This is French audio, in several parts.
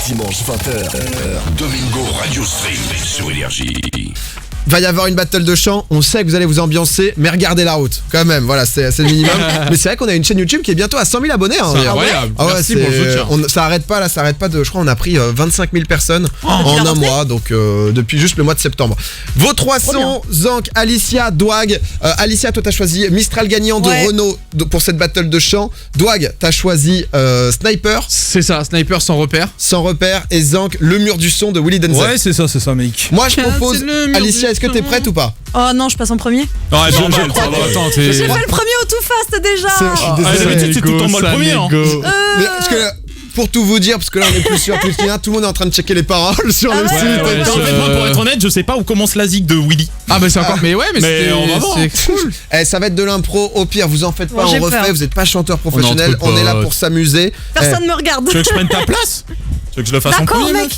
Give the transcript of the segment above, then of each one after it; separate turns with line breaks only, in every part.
Dimanche 20h.
Domingo Radio Stream sur Énergie.
Va y avoir une battle de chant, on sait que vous allez vous ambiancer, mais regardez la route, quand même, voilà, c'est le minimum. Mais c'est vrai qu'on a une chaîne YouTube qui est bientôt à 100 000 abonnés. Hein,
c'est incroyable, merci pour le soutien.
Ça arrête pas là, ça arrête pas de, je crois on a pris 25 000 personnes en un mois, donc depuis juste le mois de septembre. Vos trois sons, Zank, Alicia, Dwag. Alicia, toi t'as choisi Mistral gagnant de Renault pour cette battle de chant. Dwag, t'as choisi Sniper.
C'est ça, Sniper sans repère.
Sans repère, et Zank, le mur du son de Willy Denzel.
Ouais, c'est ça, mec.
Moi je propose, Alicia, est-ce que t'es prête ou pas?
Oh non, je passe en premier.
Ouais, je crois pas. Attends,
J'ai fait le premier au Too Fast déjà.
Je suis désolé.
D'habitude, c'est tout le temps moi le premier. Hein.
Mais parce que pour tout vous dire, parce que là on est plus sûr, plus rien, tout le monde est en train de checker les paroles sur le site.
En fait, moi, pour être honnête, je sais pas où commence la zig de Willy.
Ah, mais c'est encore. Mais ouais, mais
on va voir.
c'est cool.
Ça va être de l'impro, au pire, vous en faites pas, on refait, vous êtes pas chanteur professionnel, on est là pour s'amuser.
Personne me regarde.
Tu veux que je prenne ta place? Tu veux que je le fasse en premier,
mec?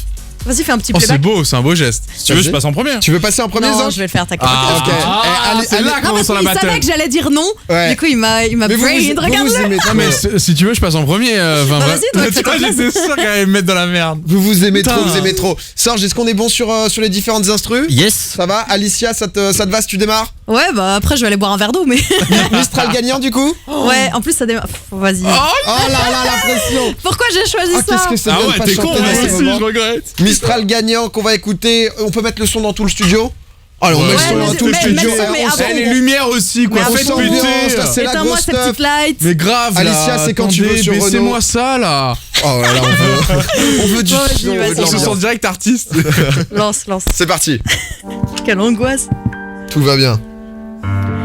Vas-y, fais un petit
Oh, c'est
playback.
beau, c'est un beau geste.
Si tu veux, je passe en premier.
Tu veux passer en premier,
Non,
Zank?
je vais le faire, t'inquiète.
Ah, ok. C'est là
Non,
qu'on
parce
sent la
qu'il savait
battle.
que j'allais dire non.
Ouais.
Du coup, il m'a
Mais
brain. Regarde-le.
aimez
Non, mais si tu veux, je passe en premier.
vas-y, toi, fais ta place.
J'étais sûr qu'elle allait me mettre dans la merde.
Vous aimez trop,
Putain.
vous aimez trop. Sorge, est-ce qu'on est bon sur les différentes instrus?
Yes.
Ça va? Alicia, ça te va si tu démarres?
Ouais, bah après, je vais aller boire un verre d'eau, mais.
Mistral gagnant du coup?
Ouais, en plus, ça démarre. Vas-y.
Oh là là, la pression!
Pourquoi j'ai choisi
Ah,
ça?
qu'est-ce que c'est
Ah
bien de
ouais,
pas
t'es
chanter
con,
dans
moi
ces
aussi,
moments.
je regrette.
Mistral gagnant qu'on va écouter. On peut mettre le son dans tout le studio? Allez, on met le son dans
vas-y,
tout le
mets
studio.
le son, mais
On
avant,
s'en-
Les lumières aussi, quoi.
Mais
on
Faites
s'ambiance,
péter.
là, c'est la
éteins-moi
grosse
ces
stuff.
petites lights.
Mais grave,
Alicia,
là,
c'est quand tu veux
attendez,
sur Renault.
baissez-moi ça, là.
Oh là là, on veut du
Ouais,
son,
j'y vais,
on veut de
On se
l'ambiance.
sent direct artiste.
Lance.
C'est parti,
Quelle angoisse.
tout va bien.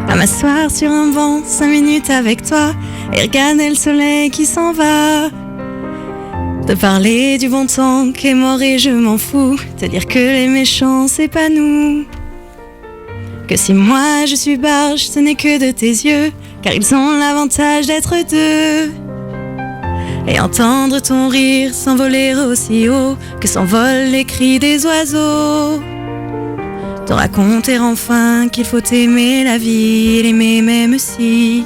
À m'asseoir sur un banc, 5 minutes avec toi, et regarder le soleil qui s'en va. Te parler du bon temps qui est mort et je m'en fous. Te dire que les méchants c'est pas nous. Que si moi je suis barge, ce n'est que de tes yeux, car ils ont l'avantage d'être deux. Et entendre ton rire s'envoler aussi haut que s'envolent les cris des oiseaux. Te raconter enfin qu'il faut aimer la vie, l'aimer même si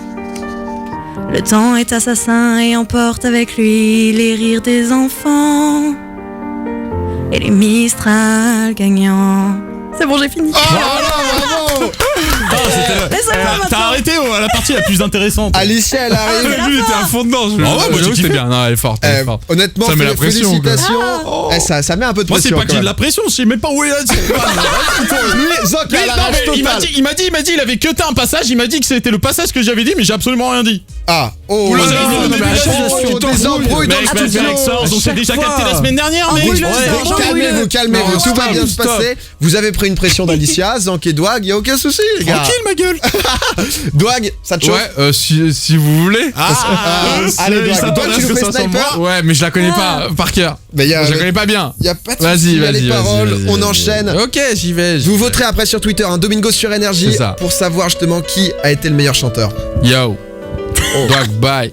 le temps est assassin et emporte avec lui les rires des enfants et les Mistral gagnants. C'est bon, j'ai fini.
Oh là là, bravo!
T'as arrêté la partie la plus intéressante.
Alicia, elle arrive.
Lui, il était à fond dedans.
Ah ouais, moi, j'ai
j'avoue que c'était
kiffé.
bien. Non, elle est forte. Elle est forte.
Honnêtement,
Ça met la pression,
félicitations.
quoi.
Ça met un peu de
Moi, c'est
pression.
pas que j'ai de la pression, je sais même pas où il a dit.
Lui, Zank, il a la rage
il
totale.
m'a dit, il avait cuté un passage, il m'a dit que c'était le passage que j'avais dit, mais j'ai absolument rien dit.
Ah, oh,
Oula,
là,
non,
mais
mais
attention, des embrouilles dans le
Mec, je vais
studio.
faire avec Sorge, on s'est déjà capté la semaine dernière, mec.
Calmez-vous, calmez-vous,
Non,
tout va bien se
stop.
passer. Vous avez pris une pression d'Alicia, Zank et Dwag, y a aucun souci, les gars.
Tranquille, ma gueule.
Dwag, ça te chauffe?
Ouais, si vous voulez.
Allez, Dwag, toi, tu nous fais sniper?
Ouais, mais je la connais pas par cœur.
Mais
Je la connais pas bien.
y a pas de
Vas-y,
souci, y a les
vas-y,
paroles,
vas-y.
on enchaîne.
Ok, j'y vais.
Vous voterez après sur Twitter, un Domingo sur Énergie,
C'est ça.
pour savoir justement qui a été le meilleur chanteur.
Yo. Dwag, bye.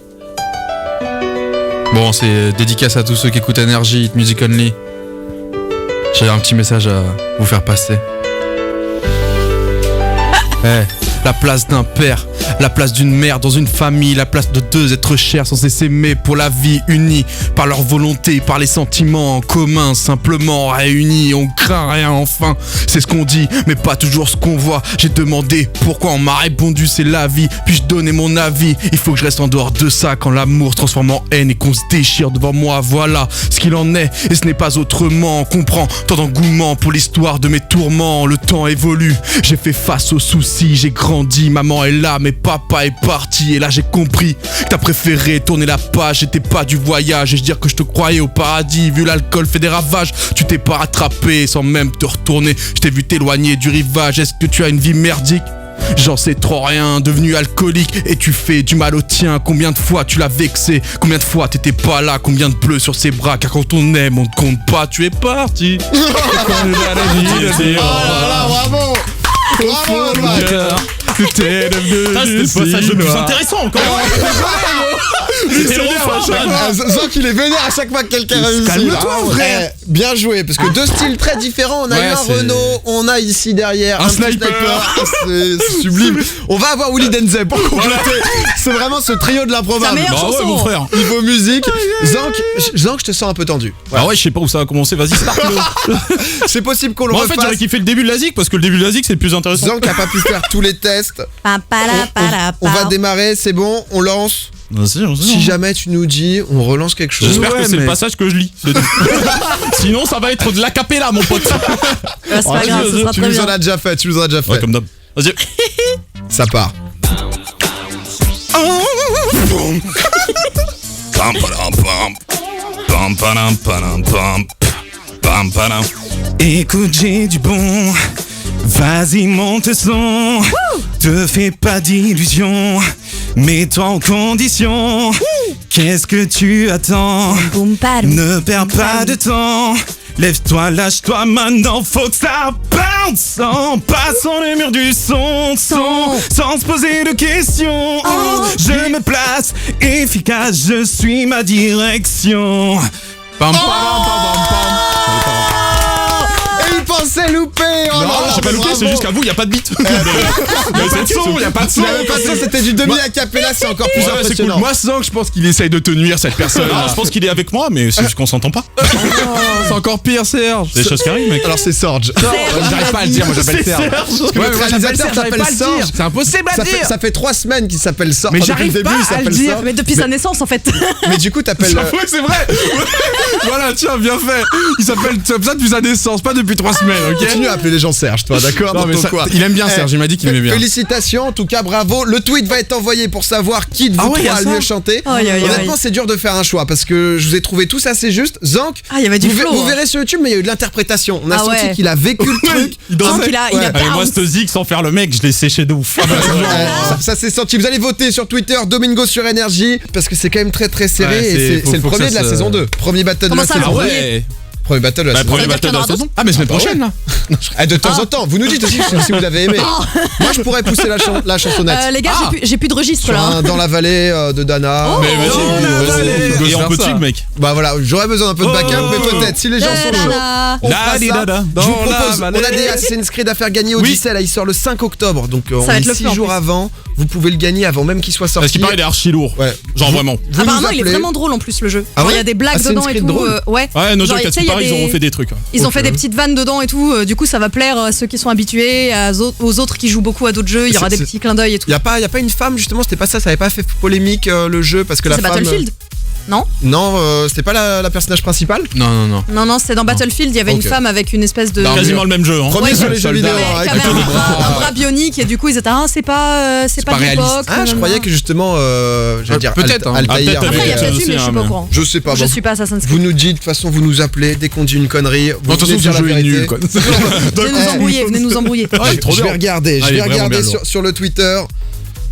Bon, c'est dédicace à tous ceux qui écoutent Energy, Hit Music Only. J'ai un petit message à vous faire passer. La place d'un père, la place d'une mère dans une famille, la place de deux êtres chers censés s'aimer pour la vie, unis par leur volonté, par les sentiments en commun, simplement réunis, on craint rien enfin, c'est ce qu'on dit, mais pas toujours ce qu'on voit. J'ai demandé pourquoi, on m'a répondu c'est la vie, puis-je donner mon avis? Il faut que je reste en dehors de ça quand l'amour se transforme en haine et qu'on se déchire devant moi, voilà ce qu'il en est, et ce n'est pas autrement. On comprend tant d'engouement pour l'histoire de mes tourments, le temps évolue, j'ai fait face aux soucis, j'ai grandi, maman est là, mais papa est parti, et là j'ai compris que t'as préféré tourner la page, j'étais pas du voyage, et je dire que je te croyais au paradis, vu l'alcool fait des ravages, tu t'es pas rattrapé sans même te retourner, je t'ai vu t'éloigner du rivage, est-ce que tu as une vie merdique? J'en sais trop rien, devenu alcoolique et tu fais du mal au tien. Combien de fois tu l'as vexé? Combien de fois t'étais pas là? Combien de bleus sur ses bras? Car quand on aime, on ne compte pas, tu es parti.
Oh là là, bravo! Bravo, Dwag!
C'était
Ça, c'était le passage le plus intéressant encore. C'était le refrain.
Zank il est vénère à chaque fois que quelqu'un réussit.
Calme-toi, frère.
Bien joué, parce que deux styles très différents. On a
Ouais,
eu un
c'est-
Renault, on a ici derrière
Un
petit
sniper.
C'est sublime. On va avoir Willy Denzel pour compléter. C'est vraiment ce trio de l'improbable.
C'est la meilleure
Bah ouais,
chanson.
mon frère.
Niveau musique, Zank, je te sens un peu tendu.
Ah ouais, je sais pas où ça va commencer. Vas-y, start-le.
C'est possible qu'on le
Moi, en fait,
refasse.
j'aurais kiffé le début de la zik parce que le début de la zik, c'est le plus intéressant.
Zank a pas pu faire tous les tests.
Pa, pa, la, pa, la,
On va
pa.
démarrer, c'est bon, on lance.
Vas-y.
Si jamais tu nous dis, on relance quelque chose.
J'espère
Ouais,
que c'est
mais-
le passage que je lis. c'est tout. Sinon, ça va être de l'acapella, mon pote.
C'est pas
Vas-y,
grave, ce
vas-y,
sera
Tu
très
nous en
bien.
as déjà fait, tu nous en as déjà fait.
Ouais, comme d'hab. Vas-y.
Ça part.
Pam, padam, pam. Pam, padam, padam, pam. Pam, padam.
Écoute, j'ai du bon. Vas-y, monte le son. Te fais pas d'illusions. Mets-toi en condition. Qu'est-ce que tu attends?
Boum, padam.
Ne perds pas de temps. Lève-toi, lâche-toi maintenant, faut que ça bounce. En passant les murs du son, sans se poser de questions. Je me place, efficace, je suis ma direction.
Pam, pam, pam, pam,
Et il pensait louper. Oh
Non,
là là,
j'ai pas loupé,
bravo.
c'est juste qu'à vous, y a pas de beat.
Y a pas de son, y a pas de son.
Il y avait pas de son, c'était du demi a cappella, c'est encore plus
Ouais, c'est
impressionnant.
Moi, Zank, je pense qu'il essaye de te nuire, cette personne.
Ah, je pense qu'il est avec moi, mais c'est juste qu'on s'entend pas.
C'est encore pire, Serge.
C'est des choses qui arrivent, mec.
Alors c'est Sorge.
J'arrive pas à le dire, moi j'appelle Serge.
Parce que
Ouais,
le
mais moi,
réalisateur
j'appelle Serge,
s'appelle
j'arrive pas à le
Sorge.
dire. C'est impossible à dire.
Ça fait 3 semaines qu'il s'appelle Sorge.
Mais
Enfin, depuis
j'arrive
le
pas
début, il
à le
s'appelle
dire.
Sorge.
Mais depuis sa naissance, en fait.
Mais du coup, t'appelles.
Ouais, c'est vrai. Voilà, tiens, bien fait. Il s'appelle comme ça depuis sa naissance, pas depuis 3 semaines, ok?
Continue à appeler les gens Serge, toi, d'accord?
Non,
Dans
mais
ton
ça-
coin.
il aime bien Serge, il m'a dit qu'il aimait bien.
Félicitations, en tout cas, bravo. Le tweet va être envoyé pour savoir qui de vous
Ah ouais, y
trois
a
a le
ça
mieux chanté.
Aïe, aïe, aïe.
Honnêtement, c'est dur de faire un choix parce que je vous ai trouvé tous assez justes. Zank,
Ah, il y avait du
vous,
flow.
vous
hein.
verrez sur YouTube, mais il y a eu de l'interprétation. On a
Ah
senti
ouais.
qu'il a vécu le truc.
Donc, il a
Ouais.
Ah, mais moi,
bounce.
ce zik, sans faire le mec, je l'ai séché de ouf.
Ça s'est senti. Vous allez voter sur Twitter, Domingo sur Énergie, parce que c'est quand même très très serré
Ouais,
et
c'est-
c'est le
faut que
premier
ça
de la
se-
saison 2. Premier battle de
Comment
la
ça,
saison
le
2.
premier
Premier battle de la
Bah,
saison
premier
2.
battle de la saison.
Ah, mais semaine prochaine, là.
De temps en temps, vous nous dites aussi si vous avez aimé. Moi, je pourrais pousser la chansonnette.
Les gars, j'ai plus de registre
Sur
là. hein.
Dans la vallée de Dana.
Mais vas-y,
vas-y.
et on peut dessus, mec.
Bah voilà, j'aurais besoin d'un peu de backup, mais peut-être si les gens sont chauds.
Da-da-da.
On fera ça.
Da-di-da-da.
Je vous
Dans la
propose, on a
vallée.
des Assassin's Creed à faire gagner Odyssey, là il sort le 5 octobre, donc on
va
est
être le
6
feu, en
jours
plus.
avant, vous pouvez le gagner avant même qu'il soit sorti.
Parce qu'il paraît, il est archi lourd.
Ouais.
Genre vraiment.
Vous
Apparemment,
nous
il est
appelez.
vraiment drôle en plus le jeu.
Ah
Genre, il y
ouais
a des blagues
Assassin's
dedans et
Creed
tout.
drôle.
Ouais.
Ouais, nos jeux
Genre, tu sais, il y a
pareil, ils
des-
ont fait des trucs.
Ils ont fait des petites vannes dedans et tout. Du coup, ça va plaire à ceux qui sont habitués, aux autres qui jouent beaucoup à d'autres jeux. Il y aura
C'est-
des petits clins d'œil et tout.
Y a pas une femme justement, c'était pas ça avait pas fait polémique le jeu parce que la
C'est
femme.
Battlefield. Non,
C'était pas la personnage principale.
Non.
non, c'était dans Battlefield. Il y avait
Ok.
une femme avec une espèce de.
Quasiment le même jeu. Hein.
Premier
Ouais,
sur les jeux vidéo.
Ouais,
hein,
qui
avec
avait
le-
un bras bionique et du coup ils étaient c'est pas
pas
de
réaliste.
l'époque.
Ah, je
nanana.
croyais que justement, j'allais dire
peut-être, hein.
Altaïr,
Ah, peut-être,
mais,
Après il y a
Ouais,
peut-être
je
eu,
sais,
mais je suis
hein,
pas au
mais-
courant.
je sais pas.
Je
bon.
suis pas Assassin's
Vous
Creed.
nous dites, de toute façon, vous nous appelez dès qu'on dit une connerie. Vous
Non, de toute
venez
façon,
dire
ce
la
jeu est
vérité.
nul, quoi.
Venez nous embrouiller, venez nous embrouiller.
Ouais, trop
Je vais
bien.
regarder,
Ah,
je
il est
vais
vraiment
regarder
bien
sur le Twitter.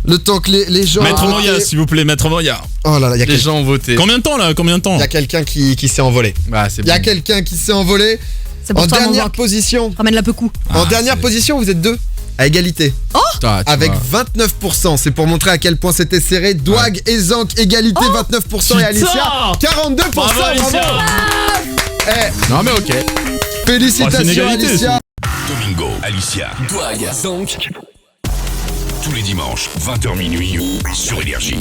Le temps que les gens.
Maître
ont
Moya,
voté.
s'il vous plaît, Maître Moya.
Oh là là, il y a
Les gens ont voté.
Combien de temps là? Combien de temps?
Il y a quelqu'un qui s'est envolé.
Bah, c'est
Il y a
bon.
quelqu'un qui s'est envolé.
C'est pour
En
toi mon
dernière
Zank.
position.
Ramène la peu coup.
En dernière position, vous êtes deux. À égalité.
Ah, tu
Avec
vois.
29%. C'est pour montrer à quel point c'était serré. Dwag et Zank, égalité 29%. Et Alicia, 42%.
Bravo, Alicia.
Eh,
Non, mais ok.
Oh, c'est une
félicitations,
égalité,
Alicia.
Domingo, Alicia, Dwag, Zank. Tous les dimanches, 20h minuit, sur Énergie.